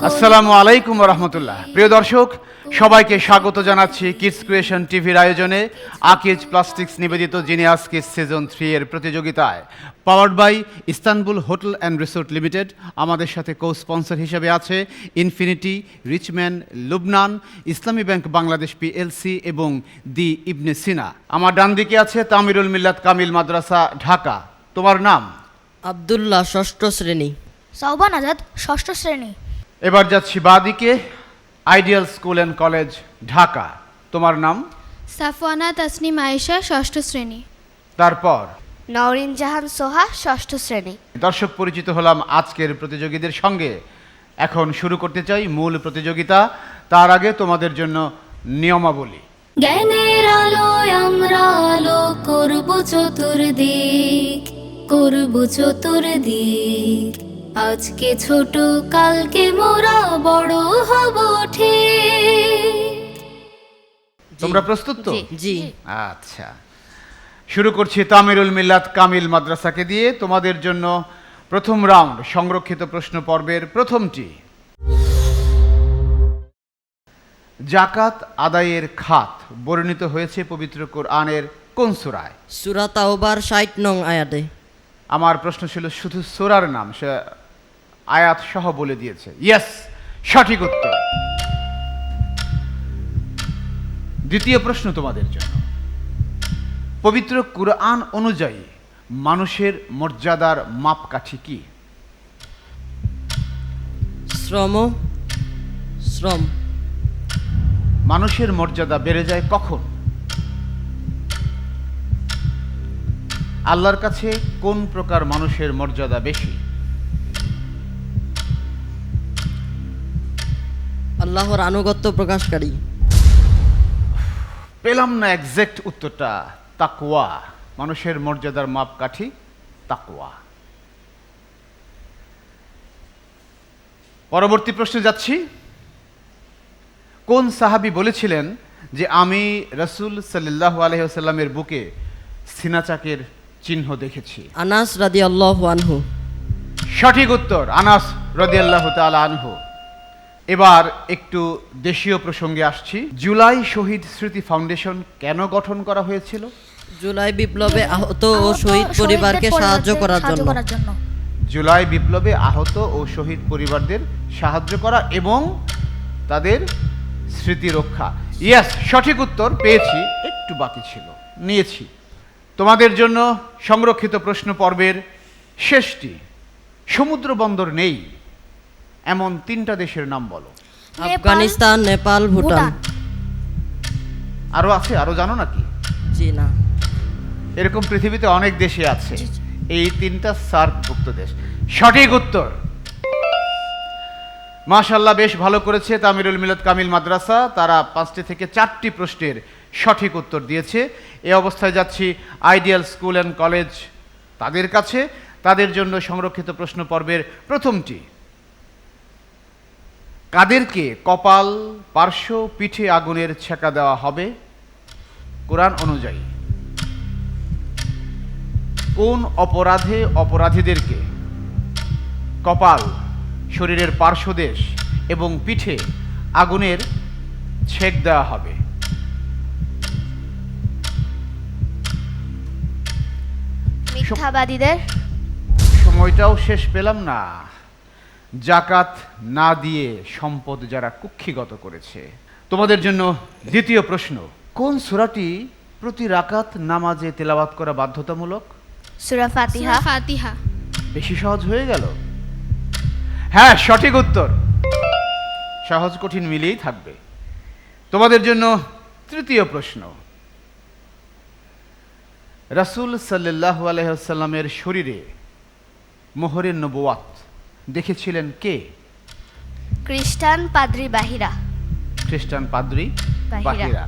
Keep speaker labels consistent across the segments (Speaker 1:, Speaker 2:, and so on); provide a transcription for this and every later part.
Speaker 1: আসসালামু আলাইকুম রহমতুল্লাহ। প্রিয় দর্শক, সবাইকে স্বাগত জানাচ্ছি কিডস ক্রিয়েশন টিভির আয়োজনে আকিজ প্লাস্টিক্স নিবেদিত জিনিয়াস কিডস সিজন 3 এর প্রতিযোগিতায়। Powered by Istanbul hotel and resort limited. আমাদের সাথে কো স্পন্সর হিসেবে আছে infinity, Richman, Lubnan, Islami bank Bangladesh PLC এবং দি ইবনে সিনা। আমার ডান দিকে আছে তামিরুল মিল্লাত কামিল মাদ্রাসা, ঢাকা। তোমার নাম?
Speaker 2: আব্দুল্লাহ, ষষ্ঠ শ্রেণী।
Speaker 3: সাউবান আজাদ, ষষ্ঠ শ্রেণী।
Speaker 1: এবার যাচ্ছি বাদিকে, ideal school and college, Dhaka. তোমার নাম?
Speaker 4: সাফওয়ানা তাসনিম আয়েশা, ষষ্ঠ শ্রেণী।
Speaker 1: তারপর
Speaker 3: নওরিন জাহান সোহা, ষষ্ঠ শ্রেণী।
Speaker 1: দর্শক, পরিচিত হলাম আজকের প্রতিযোগীদের সঙ্গে। এখন শুরু করতে চাই মূল প্রতিযোগিতা। তার আগে তোমাদের জন্য নিয়মাবলী।
Speaker 5: জ্ঞানের আলোয় আমরা আলো করব চতুর্দিক, করব চতুর্দিক। আজকে ছোট, কালকে মোরা বড় হব ঠিক।
Speaker 1: তোমরা প্রস্তুত তো?
Speaker 2: জি।
Speaker 1: আচ্ছা, শুরু করছি তামিরুল মিল্লাত কামিল মাদ্রাসাকে দিয়ে। তোমাদের জন্য প্রথম রাউন্ড, সংরক্ষিত প্রশ্ন পর্বের প্রথমটি। জাকাত আদায়ের খাত বর্ণিত হয়েছে পবিত্র কোরআনের কোন সূরায়?
Speaker 2: সূরা তাওবার 60 নং আয়াতে।
Speaker 1: আমার প্রশ্ন ছিল শুধু সূরার নাম, সে আয়াত সহ বলে দিয়েছে। ইয়েস, সঠিক উত্তর। দ্বিতীয় প্রশ্ন তোমাদের জন্য। পবিত্র কুরআন অনুযায়ী মানুষের মর্যাদার মাপকাঠি কি?
Speaker 2: শ্রম।
Speaker 1: মানুষের মর্যাদা বেড়ে যায় কখন? আল্লাহর কাছে কোন প্রকার মানুষের মর্যাদা বেশি?
Speaker 2: আল্লাহর আনুগত্য প্রকাশকারী।
Speaker 1: পেলাম না এক্সাক্ট উত্তরটা। তাকওয়া। মানুষের মর্যাদার মাপকাঠি তাকওয়া। পরবর্তী প্রশ্নে যাচ্ছি। কোন সাহাবী বলেছিলেন যে আমি রাসূল সাল্লাল্লাহু আলাইহি ওয়াসাল্লামের বুকে সিনাচাকের চিহ্ন দেখেছি?
Speaker 2: আনাস রাদিয়াল্লাহু আনহু।
Speaker 1: সঠিক উত্তর, আনাস রাদিয়াল্লাহু তাআলা আনহু। এবার একটু দেশীয় প্রসঙ্গে আসছি। জুলাই শহীদ স্মৃতি ফাউন্ডেশন কেন গঠন করা হয়েছিল?
Speaker 2: জুলাই বিপ্লবে আহত ও শহীদ পরিবারকে সাহায্য করার জন্য।
Speaker 1: জুলাই বিপ্লবে আহত ও শহীদ পরিবারদের সাহায্য করা এবং তাদের স্মৃতি রক্ষা। ইয়েস, সঠিক উত্তর পেয়েছি, একটু বাকি ছিল, নিয়েছি। তোমাদের জন্য সংরক্ষিত প্রশ্ন পর্বের শেষটি। সমুদ্র বন্দর নেই এমন 3টা দেশের নাম বলো।
Speaker 2: আফগানিস্তান, নেপাল, ভুটান।
Speaker 1: আরো আছে? আরো জানো নাকি?
Speaker 2: জি না।
Speaker 1: এরকম পৃথিবীতে অনেক দেশে আছে। এই 3টা সার্কভুক্ত দেশ। সঠিক উত্তর। মাশাআল্লাহ, বেশ ভালো করেছে তামিরুল মিল্লাত কামিল মাদ্রাসা। তারা 5টি থেকে 4টি প্রশ্নের সঠিক উত্তর দিয়েছে। এই অবস্থায় যাচ্ছি আইডিয়াল স্কুল অ্যান্ড কলেজ তাদের কাছে। তাদের জন্য সংরক্ষিত প্রশ্ন পর্বের প্রথমটি। কাদেরকে কপাল, পার্শ্ব, পিঠে আগুনের ছেকা দেওয়া হবে কোরআন অনুযায়ী? কোন অপরাধে অপরাধীদেরকে কপাল, শরীরের পার্শ্বদেশ এবং পিঠে আগুনের ছেক দেওয়া হবে?
Speaker 3: মিথ্যাবাদীদের।
Speaker 1: সময়টাও শেষ পেলাম না। জাকাত না দিয়ে সম্পদ যারা কুক্ষিগত করেছে। তোমাদের জন্য দ্বিতীয় প্রশ্ন। কোন সূরাটি প্রতি রাকাত নামাজে তেলাওয়াত করা বাধ্যতামূলক?
Speaker 3: সূরা ফাতিহা।
Speaker 4: সূরা ফাতিহা।
Speaker 1: বেশি সহজ হয়ে গেল। হ্যাঁ, সঠিক উত্তর। সহজ কঠিন মিলিয়েই থাকবে। তোমাদের জন্য তৃতীয় প্রশ্ন। রাসূল সাল্লাল্লাহু আলাইহি ওয়াসাল্লামের শরীরে মোহরে নবুয়াত দেখেছিলেন কে?
Speaker 3: খ্রিস্টান পাদ্রী বাহিরা।
Speaker 1: খ্রিস্টান পাদ্রী
Speaker 3: বাহিরা।
Speaker 1: বাহিরা।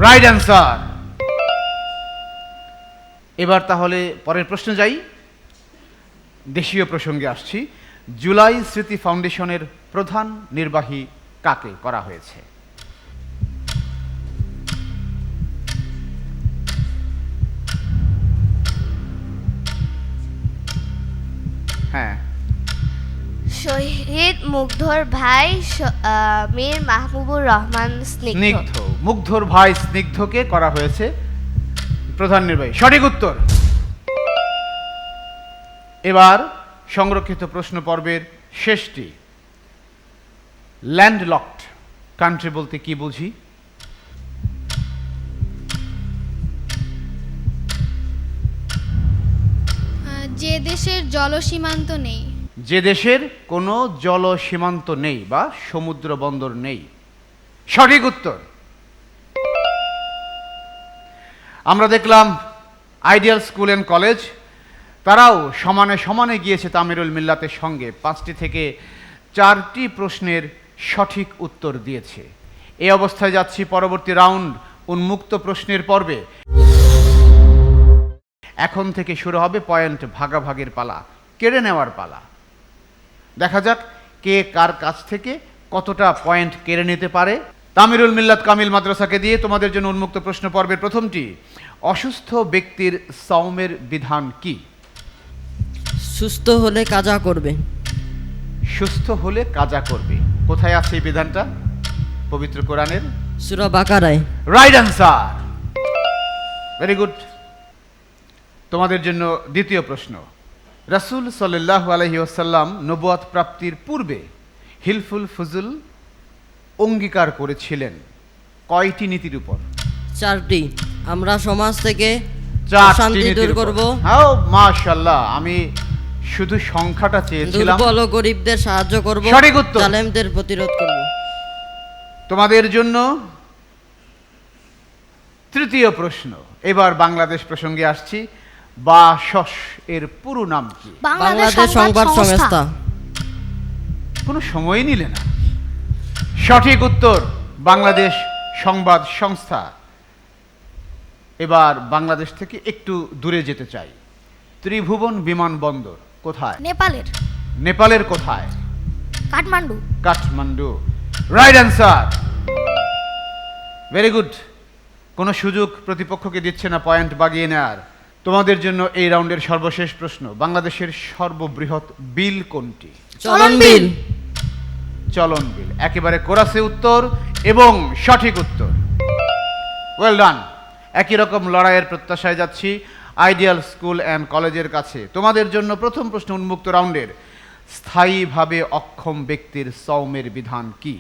Speaker 1: Right answer. এবার তাহলে পরের প্রশ্নে যাই। দেশীয় প্রসঙ্গে আসছি। জুলাই স্মৃতি ফাউন্ডেশনের প্রধান নির্বাহী কাকে করা হয়েছে? হ্যাঁ,
Speaker 3: শহীদ মুগ্ধর ভাই মীর মাহবুবুর রহমান স্নিগ্ধ।
Speaker 1: স্নিগ্ধ, মুগ্ধর ভাই স্নিগ্ধকে করা হয়েছে প্রধান নির্বাহী। সঠিক উত্তর। এবার সংরক্ষিত প্রশ্ন পর্বের শেষটি। ল্যান্ডলকড কান্ট্রি বলতে কি বুঝি?
Speaker 4: যে দেশের জলসীমান্ত নেই।
Speaker 1: যে দেশের কোনো জল সীমান্ত নেই বা সমুদ্র বন্দর নেই। সঠিক উত্তর। আমরা দেখলাম আইডিয়াল স্কুল অ্যান্ড কলেজ, তারাও সমানে সমানে গিয়েছে তামিরুল মিল্লাতের সঙ্গে। 5টি থেকে 4টি প্রশ্নের সঠিক উত্তর দিয়েছে। এই অবস্থায় যাচ্ছি পরবর্তী রাউন্ড, উন্মুক্ত প্রশ্নের পর্বে। এখন থেকে শুরু হবে পয়েন্ট ভাগাভাগির পালা, কেড়ে নেওয়ার পালা। দেখা যাক কে কার কাছ থেকে কতটা পয়েন্ট কেড়ে নিতে পারে। তামিরুল মিল্লাত কামিল মাদ্রাসাকে দিয়ে তোমাদের জন্য উন্মুক্ত প্রশ্ন পর্বের প্রথমটি। অসুস্থ ব্যক্তির সওমের বিধান কি?
Speaker 2: সুস্থ হলে কাজা করবে।
Speaker 1: সুস্থ হলে কাজা করবে। কোথায় আছে এই বিধানটা? পবিত্র কোরআনের
Speaker 2: সূরা বাকারায়।
Speaker 1: Right answer, very good. তোমাদের জন্য দ্বিতীয় প্রশ্ন। রাসূল সাল্লাল্লাহু আলাইহি ওয়াসাল্লাম নবুয়ত প্রাপ্তির পূর্বে হিলফুল ফুজুল অঙ্গীকার করেছিলেন কয়টি নীতির উপর?
Speaker 2: 4টি। আমরা সমাজ থেকে
Speaker 1: 4টি
Speaker 2: অশান্তি দূর
Speaker 1: নীতির উপর।
Speaker 2: করব,
Speaker 1: হ্যাঁ, মাশাআল্লাহ, আমি শুধু সংখ্যাটা চেয়েছিলাম।
Speaker 2: দুর্বল ও গরিবদের সাহায্য করব,
Speaker 1: সঠিক উত্তর।
Speaker 2: জালেমদের প্রতিরোধ করব।
Speaker 1: তোমাদের জন্য তৃতীয় প্রশ্ন। এবার বাংলাদেশ প্রসঙ্গে আসছি। বাসস এর পুরো নাম কি?
Speaker 2: বাংলাদেশ সংবাদ সংস্থা।
Speaker 1: কোনো সময় নিলে না। সঠিক উত্তর, বাংলাদেশ সংবাদ সংস্থা। এবার বাংলাদেশ থেকে একটু দূরে যেতে চাই। ত্রিভুবন বিমানবন্দর কোথায়?
Speaker 3: নেপালের
Speaker 1: নেপালের কোথায়?
Speaker 3: Kathmandu.
Speaker 1: Kathmandu, right answer, very good. কোনো সুযোগ প্রতিপক্ষকে দিচ্ছে না পয়েন্ট বাগিয়ে নেওয়ার। তোমাদের জন্য এই রাউন্ডের সর্বশেষ প্রশ্ন। বাংলাদেশের সর্ববৃহৎ বিল কোনটি?
Speaker 2: চলন বিল।
Speaker 1: চলন বিল, একেবারে কোরাসে উত্তর এবং সঠিক উত্তর। Well done. একই রকম লড়াইয়ের প্রত্যাশায় যাচ্ছি আইডিয়াল স্কুল অ্যান্ড কলেজের কাছে। তোমাদের জন্য প্রথম প্রশ্ন উন্মুক্ত রাউন্ডের। স্থায়ীভাবে অক্ষম ব্যক্তির সওমের বিধান কি?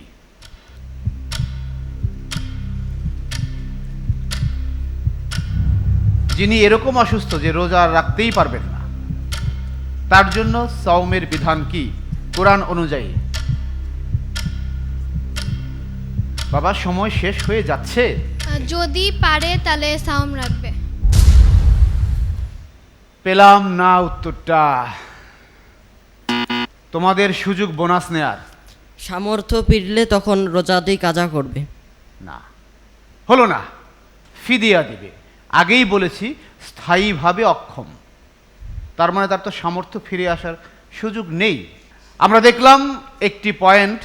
Speaker 1: যিনি এরকম অসুস্থ যে রোজা রাখতেই পারবেন না, তার জন্য সওমের বিধান কি কোরআন অনুযায়ী? বাবা, সময় শেষ হয়ে যাচ্ছে।
Speaker 4: যদি পারে তাহলে সাওম রাখবে।
Speaker 1: পেলাম না উত্তরটা। তোমাদের সুযোগ বোনাস নেয়ার।
Speaker 2: সামর্থ্য ফিরলে তখন রোজা দিয়ে কাজা করবে।
Speaker 1: না, হলো না, ফিদিয়া দিবে। আগেই বলেছি স্থায়ীভাবে অক্ষম, তার মানে তার তো সামর্থ্য ফিরে আসার সুযোগ নেই। আমরা দেখলাম একটি পয়েন্ট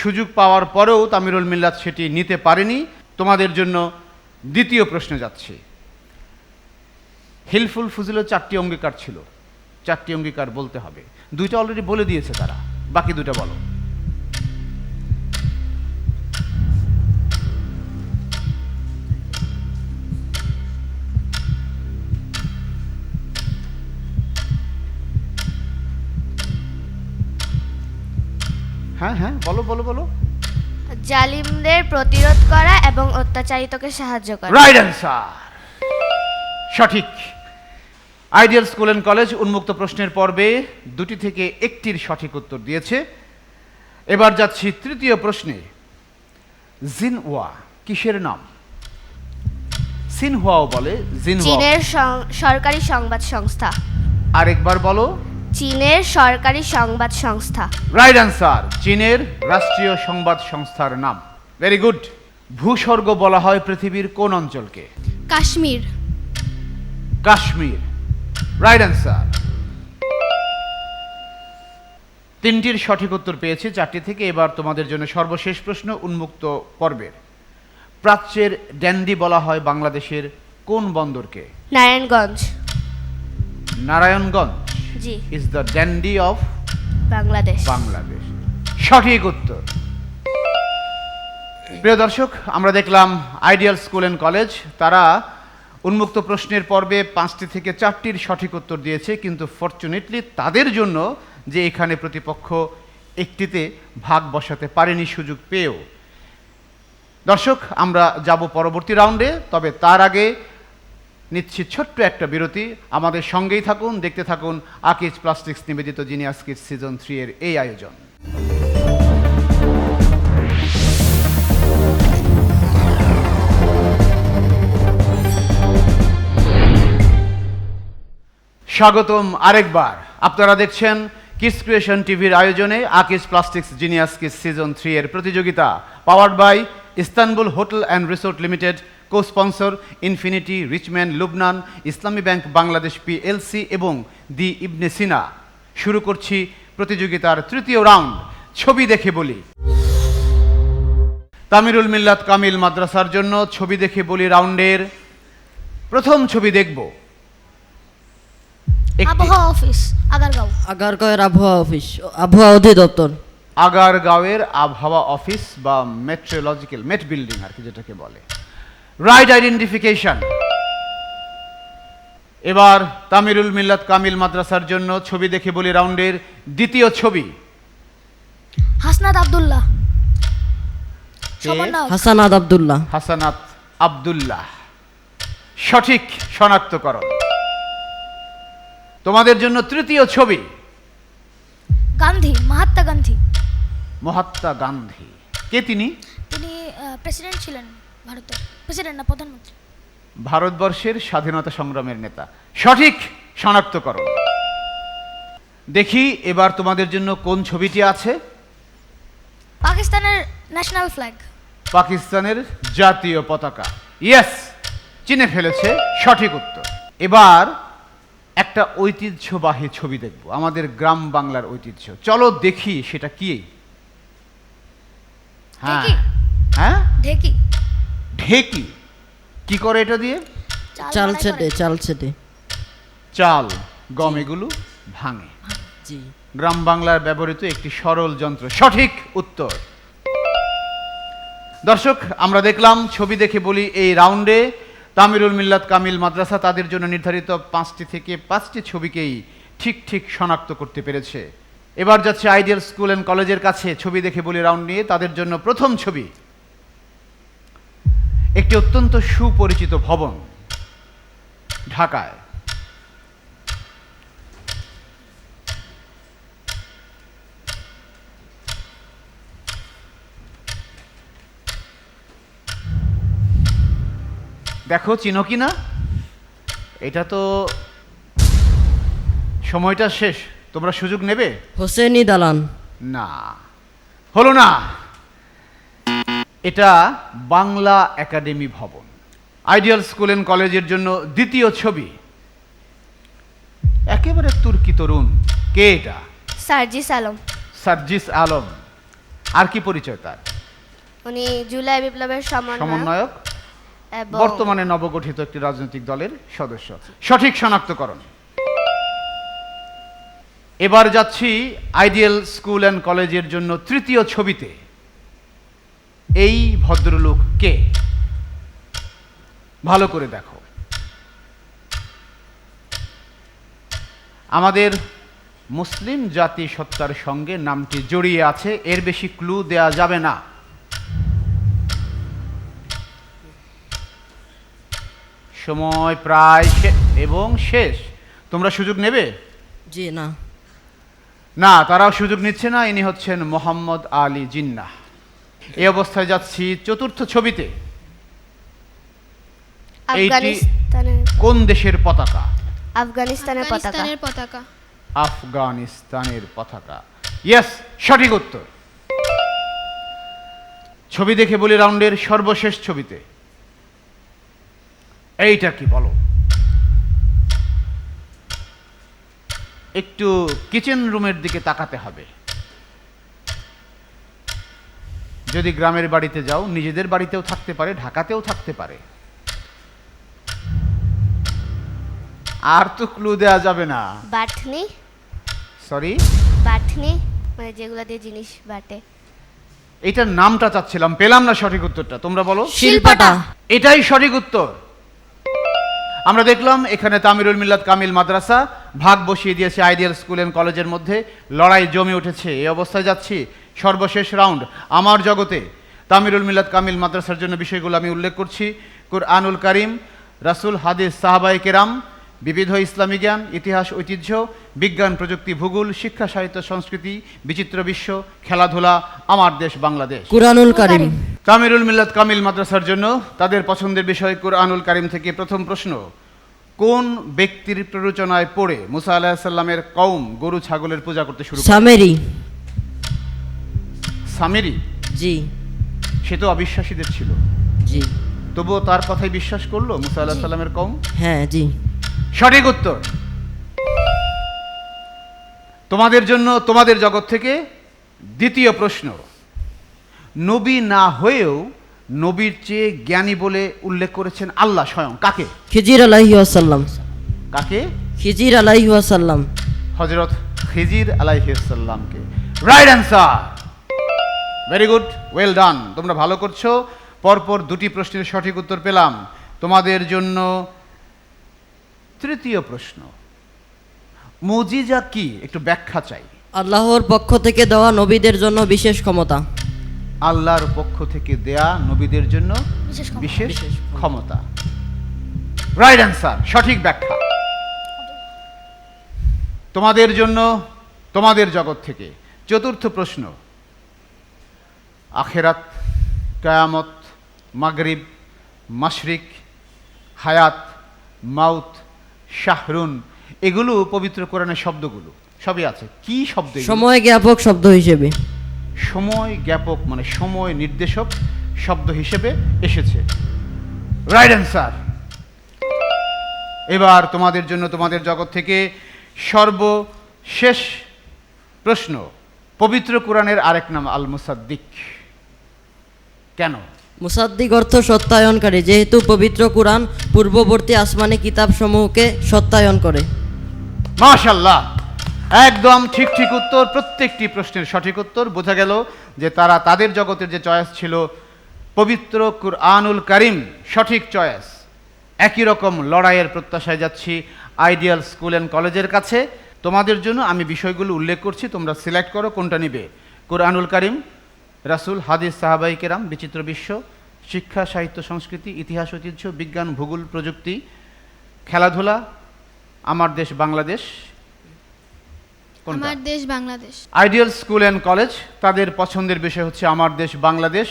Speaker 1: সুযোগ পাওয়ার পরেও তামিরুল মিল্লাত সেটি নিতে পারেনি। তোমাদের জন্য দ্বিতীয় প্রশ্ন যাচ্ছে। হিলফুল ফুজুলের 4টি অঙ্গীকার ছিল, 4টি অঙ্গীকার বলতে হবে। 2টা অলরেডি বলে দিয়েছে তারা, বাকি 2টা বলো। হ্যাঁ হ্যাঁ, বলো বলো বলো।
Speaker 3: জালিমদের প্রতিরোধ করা এবং অত্যাচারিতকে সাহায্য করা।
Speaker 1: রাইট অ্যান্সার, সঠিক। আইডিয়াল স্কুল অ্যান্ড কলেজ উন্মুক্ত প্রশ্নের পর্বে 2টি থেকে 1টির সঠিক উত্তর দিয়েছে। এবার যাচ্ছি তৃতীয় প্রশ্নে। জিনহুয়া কিসের নাম? সিনহুয়াও বলে, জিনহুয়া।
Speaker 3: চীনের সরকারি সংবাদ সংস্থা।
Speaker 1: আরেকবার বলো।
Speaker 3: চীনের সরকারি সংবাদ সংস্থা।
Speaker 1: রাইট অ্যান্সার, চীনের রাষ্ট্রীয় সংবাদ সংস্থার নাম। Very good. ভূস্বর্গ বলা হয় পৃথিবীর কোন অঞ্চলকে?
Speaker 4: কাশ্মীর।
Speaker 1: Kashmir, right answer. 3টির সঠিক উত্তর পেয়েছে 4টি থেকে। এবার তোমাদের জন্য সর্বশেষ প্রশ্ন উন্মুক্ত পর্বের। প্রাচ্যের ড্যান্ডি বলা হয় বাংলাদেশের কোন বন্দরকে?
Speaker 3: নারায়ণগঞ্জ।
Speaker 1: নারায়ণগঞ্জ
Speaker 3: জি।
Speaker 1: Is the Dundee of
Speaker 3: Bangladesh.
Speaker 1: Bangladesh সঠিক উত্তর। প্রিয় দর্শক, আমরা দেখলাম আইডিয়াল স্কুল অ্যান্ড কলেজ তারা উন্মুক্ত প্রশ্নের পর্বে 5টি থেকে 4টির সঠিক উত্তর দিয়েছে, কিন্তু ফরচুনেটলি তাদের জন্য যে এখানে প্রতিপক্ষ একটিতে ভাগ বসাতে পারেনি সুযোগ পেয়েও। দর্শক, আমরা যাব পরবর্তী রাউন্ডে, তবে তার আগে নিচ্ছি ছোট্ট একটা বিরতি। আমাদের সঙ্গেই থাকুন, দেখতে থাকুন আকিজ প্লাস্টিক্স নিবেদিত জিনিয়াস কিডস সিজন 3 এর এই আয়োজন। স্বাগতম আরেকবার। আপনারা দেখছেন কিডস ক্রিয়েশন টিভির আয়োজনে Akij plastics genius kids season 3 এর প্রতিযোগিতা, powered by Istanbul hotel and resort limited, co sponsor Infinity, Richman, Lubnan, Islami bank Bangladesh PLC এবং দি ইবনে সিনা। শুরু করছি প্রতিযোগিতার তৃতীয় রাউন্ড, ছবি দেখে বলি। তামিরুল মিল্লাত কামিল মাদ্রাসার জন্য ছবি দেখে বলি রাউন্ডের প্রথম ছবি দেখব।
Speaker 6: আবহাওয়া অফিস, আগারগাঁও।
Speaker 2: আগারগাঁওয়ের আবহাওয়া অফিস, আবহাওয়া অধিদপ্তর।
Speaker 1: আগারগাঁওয়ের আবহাওয়া অফিস বা মেট্রোলজিক্যাল মেট বিল্ডিং আর কি যেটাকে বলে। Right identification. এবার তামিরুল মিল্লাত কামিল মাদ্রাসার জন্য ছবি দেখে বলি রাউন্ডের দ্বিতীয় ছবি।
Speaker 6: হাসনাত আব্দুল্লাহ,
Speaker 1: কে?
Speaker 6: সমন্বয়ক।
Speaker 2: হাসানাত আব্দুল্লাহ।
Speaker 1: হাসানাত আব্দুল্লাহ সঠিক শনাক্তকরণ। তোমাদের জন্য তৃতীয় ছবি।
Speaker 6: গান্ধী, মহাত্মা গান্ধী।
Speaker 1: মহাত্মা গান্ধী কে তিনি?
Speaker 6: তিনি প্রেসিডেন্ট ছিলেন ভারতের, প্রেসিডেন্ট না প্রধানমন্ত্রী।
Speaker 1: ভারতবর্ষের স্বাধীনতা সংগ্রামের নেতা, সঠিক শনাক্তকরণ। দেখি এবার তোমাদের জন্য কোন ছবিটি আছে।
Speaker 6: পাকিস্তানের ন্যাশনাল ফ্ল্যাগ।
Speaker 1: পাকিস্তানের জাতীয় পতাকা। ইয়েস, চিনে ফেলেছে, সঠিক উত্তর। এবার একটা ঐতিহ্যবাহী ছবি দেখব, আমাদের গ্রাম বাংলার ঐতিহ্য। চলো দেখি সেটা কি। হ্যাঁ
Speaker 6: ঢেকি।
Speaker 1: হ্যাঁ,
Speaker 6: ঢেকি।
Speaker 1: ঢেকি। কি করে এটা দিয়ে?
Speaker 2: চাল
Speaker 6: বাড়াই
Speaker 2: ছেটে,
Speaker 6: করে।
Speaker 2: চাল ছেটে।
Speaker 1: চাল, গম এগুলো ভাঙে।
Speaker 2: জি।
Speaker 1: গ্রাম বাংলার ব্যবহৃত একটি সরল যন্ত্র, সঠিক উত্তর। দর্শক, আমরা দেখলাম ছবি দেখে বলি এই রাউন্ডে তামিরুল মিল্লাত কামিল মাদ্রাসা তাদের জন্য নির্ধারিত 5টি থেকে 5টি ছবিকেই ঠিক ঠিক শনাক্ত করতে পেরেছে। এবার যাচ্ছে আইডিয়াল স্কুল অ্যান্ড কলেজের কাছে ছবি দেখে বলি রাউন্ড নিয়ে। তাদের জন্য প্রথম ছবি একটি অত্যন্ত সুপরিচিত ভবন ঢাকায়। দেখো চিনো কি না? এটা তো সময়টা শেষ, তোমরা সুযোগ নেবে?
Speaker 2: হোসেনি দালান।
Speaker 1: না, হলো না। এটা বাংলা একাডেমি ভবন। আইডিয়াল স্কুল অ্যান্ড কলেজের জন্য দ্বিতীয় ছবি। একেবারে তুর্কি তরুণ, কে এটা?
Speaker 3: সার্জিস আলম।
Speaker 1: সার্জিস আলম। আর কি পরিচয় তার?
Speaker 3: উনি জুলাই বিপ্লবের
Speaker 1: সমন্বয়ক,
Speaker 3: এবং
Speaker 1: বর্তমানে নবগঠিত একটি রাজনৈতিক দলের সদস্য। সঠিক শনাক্তকরণ। এবার যাচ্ছি আইডিয়াল স্কুল অ্যান্ড কলেজের জন্য তৃতীয় ছবিতে। এই ভদ্রলোক কে? ভালো করে দেখো। আমাদের মুসলিম জাতি সত্তার সঙ্গে নামটি জড়িয়ে আছে, এর বেশি ক্লু দেয়া যাবে না। সময় প্রায় এবং শেষ। তোমরা সুযোগ নেবে?
Speaker 2: জি না।
Speaker 1: না, তারাও সুযোগ নিচ্ছে না। ইনি হচ্ছেন মোহাম্মদ আলী জিন্নাহ। এই অবস্থায় যাচ্ছি চতুর্থ ছবিতে। এইটি
Speaker 3: আফগানিস্তানের
Speaker 1: কোন দেশের পতাকা?
Speaker 3: আফগানিস্তানের পতাকা।
Speaker 4: আফগানিস্তানের পতাকা।
Speaker 1: আফগানিস্তানের পতাকা। ইয়েস, সঠিক উত্তর। ছবি দেখে বলি রাউন্ডের সর্বশেষ ছবিতে। এইটা কি বলো? একটু কিচেন রুমের দিকে তাকাতে হবে। যদি গ্রামের বাড়িতে যাও, নিজেদের বাড়িতেও থাকতে পারে, ঢাকাতেও থাকতে পারে। আর তো ক্লু দেয়া যাবে না।
Speaker 3: বাটনি।
Speaker 1: সরি,
Speaker 3: বাটনি, মানে যেগুলো দিয়ে জিনিস বাটে।
Speaker 1: এটার নামটা চাচ্ছিলাম, পেলাম না সঠিক উত্তরটা, তোমরা বলো।
Speaker 2: শিল্পাটা।
Speaker 1: এটাই সঠিক উত্তর। আমরা দেখলাম এখানে তামিরুল মিল্লাত কামিল মাদ্রাসা ভাগ বসিয়ে দিয়েছে আইডিয়াল স্কুল অ্যান্ড কলেজের মধ্যে, লড়াই জমে উঠেছে। এই অবস্থায় যাচ্ছি সর্বশেষ রাউন্ড আমার জগতে। তামিরুল মিল্লাত কামিল মাদ্রাসার জন্য বিষয়গুলো আমি উল্লেখ করছি: কুরআনুল কারীম, রাসূল, হাদিস, সাহাবায়ে কেরাম, বিবিধ ইসলামী জ্ঞান, ইতিহাস, ঐতিহ্য, বিজ্ঞান, প্রযুক্তি, ভূগোল, শিক্ষা, সাহিত্য, সংস্কৃতি, বিচিত্র বিশ্ব, খেলাধুলা, আমার দেশ বাংলাদেশ।
Speaker 2: কুরআনুল কারীম।
Speaker 1: তামিরুল মিল্লাত কামিল মাদ্রাসার জন্য তাদের পছন্দের বিষয় কুরআনুল কারীম থেকে প্রথম প্রশ্ন: কোন ব্যক্তির প্ররোচনায় পড়ে মুসা আলাইহিস সালামের কওম গরু ছাগলের পূজা করতে শুরু করে?
Speaker 2: সামেরি।
Speaker 1: সামেরি?
Speaker 2: জি
Speaker 1: সে তো অবিশ্বাসীদের ছিল,
Speaker 2: জি।
Speaker 1: তবুও তার কথাই বিশ্বাস করলো মুসা আলাইহিস সালামের কওম।
Speaker 2: হ্যাঁ জি।
Speaker 1: সঠিক উত্তর। তোমাদের জন্য তোমাদের জগৎ থেকে দ্বিতীয় প্রশ্ন: নবী না হয়েও নবীর চেয়ে জ্ঞানী বলে উল্লেখ করেছেন আল্লাহ স্বয়ং কাকে?
Speaker 2: খিজির আলাইহি ওয়াসাল্লাম।
Speaker 1: কাকে?
Speaker 2: খিজির আলাইহি ওয়াসাল্লাম।
Speaker 1: হযরত খিজির আলাইহিস সালামকে। Right answer, very good, well done. তোমরা ভালো করছো। পরপর দুটি প্রশ্নের সঠিক উত্তর পেলাম। তোমাদের জন্য তৃতীয় প্রশ্ন: মুজিজা কি? একটু ব্যাখ্যা চাই।
Speaker 2: আল্লাহর পক্ষ থেকে দেওয়া নবীদের জন্য বিশেষ ক্ষমতা।
Speaker 1: আল্লাহর পক্ষ থেকে দেয়া নবীদের জন্য
Speaker 6: বিশেষ ক্ষমতা।
Speaker 1: বিশেষ ক্ষমতা। রাইট অ্যান্সার, সঠিক ব্যাখ্যা। তোমাদের জন্য তোমাদের জগৎ থেকে চতুর্থ প্রশ্ন: আখেরাত, কিয়ামত, মাগরিব, মাশরিক, হায়াত, মাউত, শাহরুন, এগুলো পবিত্র কোরআনের শব্দগুলো সবই আছে। কি শব্দ এগুলো?
Speaker 2: সময় জ্ঞাপক শব্দ হিসেবে।
Speaker 1: সময় জ্ঞাপক মানে সময় নির্দেশক শব্দ হিসেবে এসেছে। Right answer. এবার তোমাদের জন্য তোমাদের জগৎ থেকে সর্বশেষ প্রশ্ন: পবিত্র কোরআনের আরেক নাম আল মুসাদ্দিক কেন?
Speaker 2: মুসাদ্দিক অর্থ সত্যায়নকারী, যেহেতু পবিত্র কোরআন পূর্ববর্তী আসমানি কিতাবসমূহকে সত্যায়ন করে।
Speaker 1: মাশাআল্লাহ, একদম ঠিক ঠিক উত্তর। প্রত্যেকটি প্রশ্নের সঠিক উত্তর। বোঝা গেল যে তারা তাদের জগতের যে চয়েস ছিল পবিত্র কুরআনুল কারীম, সঠিক চয়েস। একই রকম লড়াইয়ের প্রত্যাশায় যাচ্ছি আইডিয়াল স্কুল অ্যান্ড কলেজের কাছে। তোমাদের জন্য আমি বিষয়গুলো উল্লেখ করছি, তোমরা সিলেক্ট করো কোনটা নিবে। কুরআনুল কারীম, রাসূল, হাদিস, সাহাবায়ে কেরাম, বিচিত্র বিশ্ব, শিক্ষা, সাহিত্য, সংস্কৃতি, ইতিহাস, ঐতিহ্য, বিজ্ঞান, ভূগোল, প্রযুক্তি, খেলাধুলা, আমার দেশ বাংলাদেশ। কোনটা?
Speaker 4: আমার দেশ Bangladesh.
Speaker 1: Ideal school and college তাদের পছন্দের বিষয় হচ্ছে আমার দেশ বাংলাদেশ।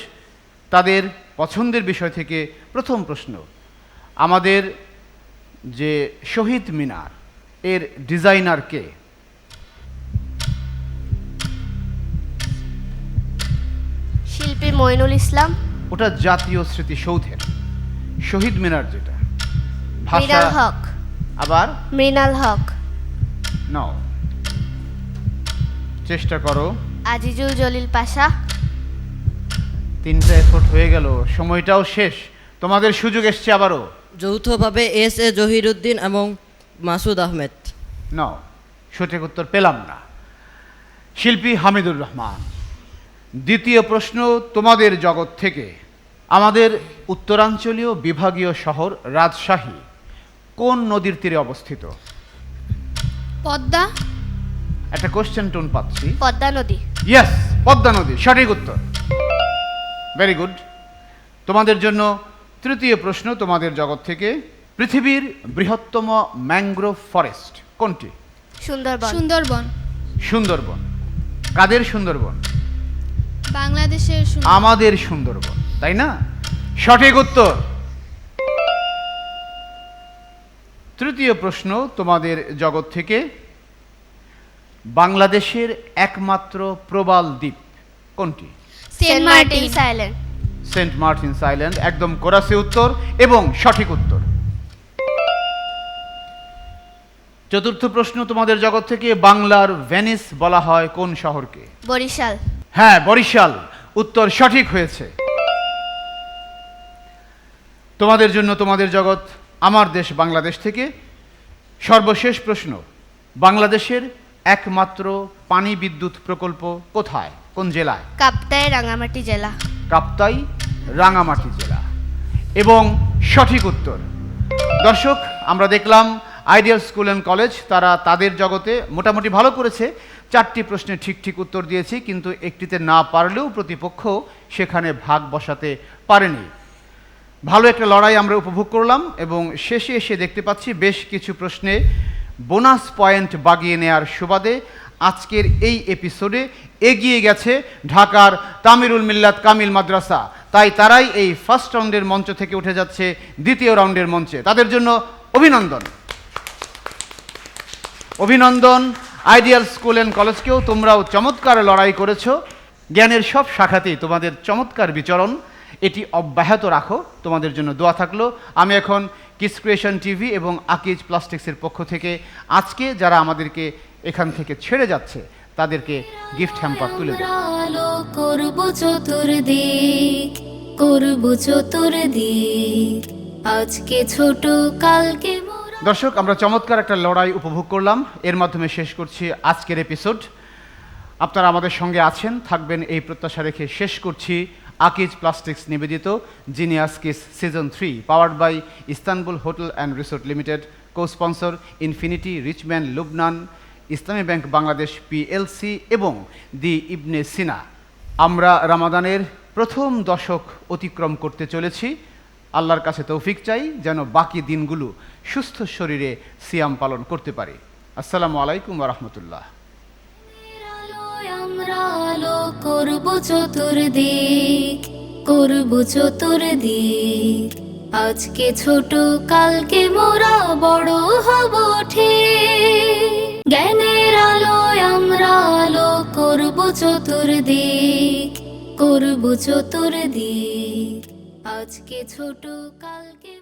Speaker 1: তাদের পছন্দের বিষয় থেকে প্রথম প্রশ্ন: আমাদের যে শহীদ মিনার এর ডিজাইনার কে?
Speaker 3: শিল্পী মইনুল ইসলাম।
Speaker 1: ওটা জাতীয় স্মৃতিসৌধের শহীদ মিনার, যেটা
Speaker 3: মৃণাল হক।
Speaker 1: আবার
Speaker 3: মৃণাল হক।
Speaker 1: নাও, চেষ্টা করো।
Speaker 3: আজিজুল জলিল পাশা।
Speaker 1: তিনটা এফোর্ট হয়ে গেল, সময়টাও শেষ। তোমাদের সুযোগ এসছে আবারও।
Speaker 2: যৌথভাবে এস এ জহিরুদ্দিন এবং মাসুদ আহমেদ।
Speaker 1: নাও, সঠিক উত্তর পেলাম না। শিল্পী হামিদুর রহমান। দ্বিতীয় প্রশ্ন তোমাদের জগৎ থেকে: আমাদের উত্তরাঞ্চলীয় বিভাগীয় শহর রাজশাহী কোন নদীর তীরে অবস্থিত?
Speaker 4: পদ্মা।
Speaker 1: একটা কোশ্চেন টোন পাচ্ছি।
Speaker 3: পদ্মা নদী।
Speaker 1: ইয়েস, পদ্মা নদী, সঠিক উত্তর। Very good. তোমাদের জন্য তৃতীয় প্রশ্ন তোমাদের জগৎ থেকে: পৃথিবীর বৃহত্তম ম্যানগ্রোভ ফরেস্ট কোনটি?
Speaker 3: সুন্দরবন।
Speaker 4: সুন্দরবন।
Speaker 1: সুন্দরবন। কাদের সুন্দরবন?
Speaker 4: বাংলাদেশের সুন্দরবন।
Speaker 1: আমাদের সুন্দরবন, তাই না? সঠিক উত্তর। তৃতীয় প্রশ্ন তোমাদের জগৎ থেকে: বাংলাদেশের একমাত্র প্রবাল দ্বীপ কোনটি?
Speaker 3: সেন্ট মার্টিনস আইল্যান্ড।
Speaker 1: সেন্ট মার্টিনস আইল্যান্ড, একদম কোরাসি উত্তর এবং সঠিক উত্তর। চতুর্থ প্রশ্ন তোমাদের জগৎ থেকে: বাংলার ভেনিস বলা হয় কোন শহরকে?
Speaker 3: বরিশাল।
Speaker 1: হ্যাঁ, বরিশাল, উত্তর সঠিক হয়েছে। তোমাদের জন্য তোমাদের জগৎ আমার দেশ বাংলাদেশ থেকে সর্বশেষ প্রশ্ন: বাংলাদেশের একমাত্র পানি বিদ্যুৎ প্রকল্প কোথায়, কোন জেলায়?
Speaker 3: কাপ্তাই রাঙামাটি জেলা।
Speaker 1: কাপ্তাই রাঙামাটি জেলা। এবং সঠিক উত্তর। দর্শক, আমরা দেখলাম আইডিয়াল স্কুল অ্যান্ড কলেজ তারা তাদের জগতে মোটামুটি ভালো করেছে। 4টি প্রশ্নের ঠিক ঠিক উত্তর দিয়েছি, কিন্তু একটিতে না পারলেও প্রতিপক্ষ সেখানে ভাগ বসাতে পারেনি। ভালো একটা লড়াই আমরা উপভোগ করলাম এবং শেষে এসে দেখতে পাচ্ছি বেশ কিছু প্রশ্নে বোনাস পয়েন্ট বাগিয়ে নেয়ার সুবাদে আজকের এই এপিসোডে এগিয়ে গেছে ঢাকার তামিরুল মিল্লাত কামিল মাদ্রাসা। তাই তারাই এই ফার্স্ট রাউন্ডের মঞ্চ থেকে উঠে যাচ্ছে দ্বিতীয় রাউন্ডের মঞ্চে। তাদের জন্য অভিনন্দন। অভিনন্দন আইডিয়াল স্কুল অ্যান্ড কলেজকেও। তোমরাও চমৎকার লড়াই করেছো। জ্ঞানের সব শাখাতেই তোমাদের চমৎকার বিচরণ, এটি অব্যাহত রাখো। তোমাদের জন্য দোয়া থাকলো। আমি এখন কিডস ক্রিয়েশন টিভি এবং আকিজ প্লাস্টিক্সের পক্ষ থেকে আজকে যারা আমাদেরকে এখান থেকে ছেড়ে যাচ্ছে তাদেরকে গিফট হ্যাম্পার তুলে দেব।
Speaker 5: আলো করব চতুর্দিক, করব চতুর্দিক, আজকে ছোট কালকে মোরা।
Speaker 1: দর্শক, আমরা চমৎকার একটা লড়াই উপভোগ করলাম। এর মাধ্যমে শেষ করছি আজকের এপিসোড। আপনারা আমাদের সঙ্গে আছেন, থাকবেন এই প্রত্যাশা রেখে শেষ করছি আকিজ প্লাস্টিক্স নিবেদিত genius kids season 3, powered by Istanbul hotel and resort limited, co sponsor Infinity, Richman Lubnan, Islami bank Bangladesh PLC এবং দি ইবনে সিনা। আমরা রামাদানের প্রথম দশক অতিক্রম করতে চলেছি। আল্লাহর কাছে তৌফিক চাই যেন বাকি দিনগুলো সুস্থ শরীরে সিয়াম পালন করতে পারি। আসসালামু আলাইকুম ওয়া রাহমাতুল্লাহ।
Speaker 5: আলোয় আমরা আলো করব চতুর্দিক, করব চতুর্দিক, আজকে ছোট কালকে মোরা বড় হব ঠিক। জ্ঞানের আলোয় আমরা আলো করব চতুর্দিক, করব চতুর্দিক, আজকে ছোট কালকে